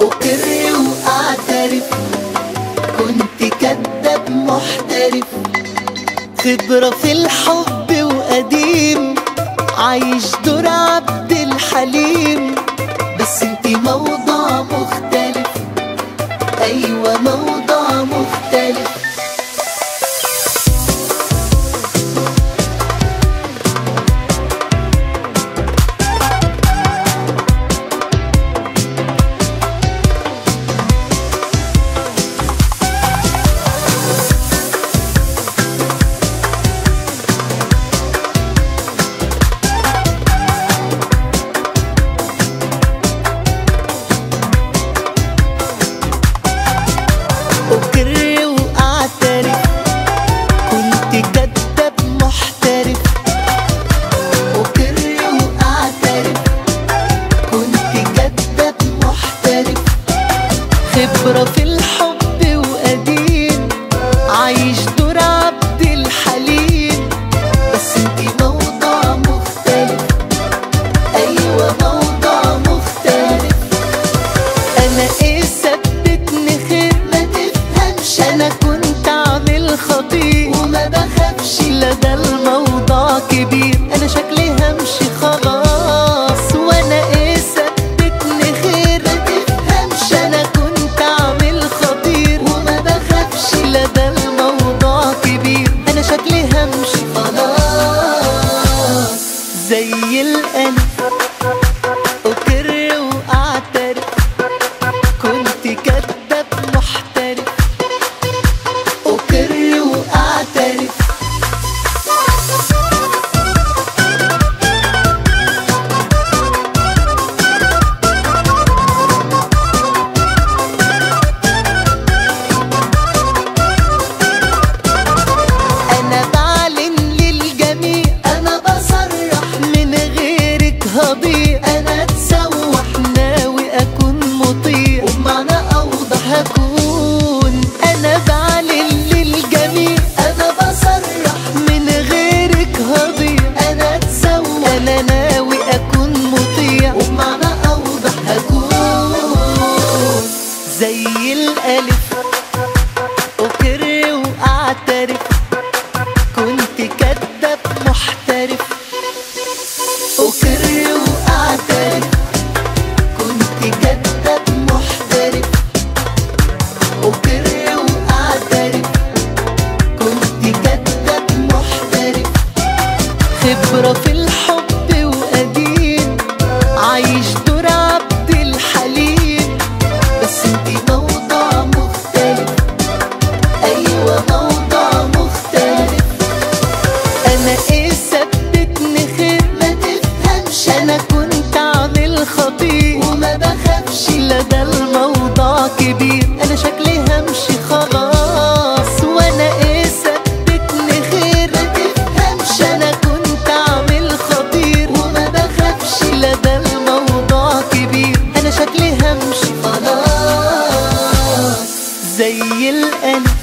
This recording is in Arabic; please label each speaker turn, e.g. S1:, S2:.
S1: أقر وأعترف كنت كداب محترف، خبرة في الحب وقديم، عايش دور عبد الحليم. بس انتي موضوع مختلف، أيوة موضوع مختلف. أقر وأعترف كنت كداب محترف، أقر وأعترف كنت كداب محترف، خبرة في الحب وقديم، عايش دور عبد الحليم. بس انتي موضوع مختلف، أيوة موضوع مختلف. أنا إيه ثبتني خير، أنا كنت عامل خطير وما بخافش، لا ده الموضوع كبير، أنا شكلي همشي خلاص. وأنا إيه ثبتني خير، ما تفهمش أنا كنت عامل خطير وما بخافش، لا ده الموضوع كبير، أنا شكلي همشي خلاص. زي الألف أقر وأعترف كنت كداب محترف، أقر وأعترف. أنا بعلن للجميع، أنا بصرح من غيرك هضيع، أنا اتسوح ناوي أكون مطيع، وبمعنى أوضح هكون. أنا بعلن للجميع، أنا بصرح من غيرك هضيع، أنا اتسوح، أنا ناوي أكون مطيع، وبمعنى أوضح هكون. زي الألف أقر وأعترف كنت كداب محترف، أقر وأعترف كنت كداب محترف، أقر وأعترف كنت كداب محترف، خبرة في الحب وقديم، عايش دور عبد الحليم. بس انتي موضوع مختلف، أيوة موضوع مختلف. أنا إيه ثبتني خير، ما تفهمش أنا كنت عامل خطير وما بخافش، لا ده الموضوع كبير، أنا شكلي همشي خلاص. وأنا إيه ثبتني خير، ما تفهمش أنا كنت عامل خطير وما بخافش، لا ده الموضوع كبير، أنا شكلي همشي خلاص. زي الألف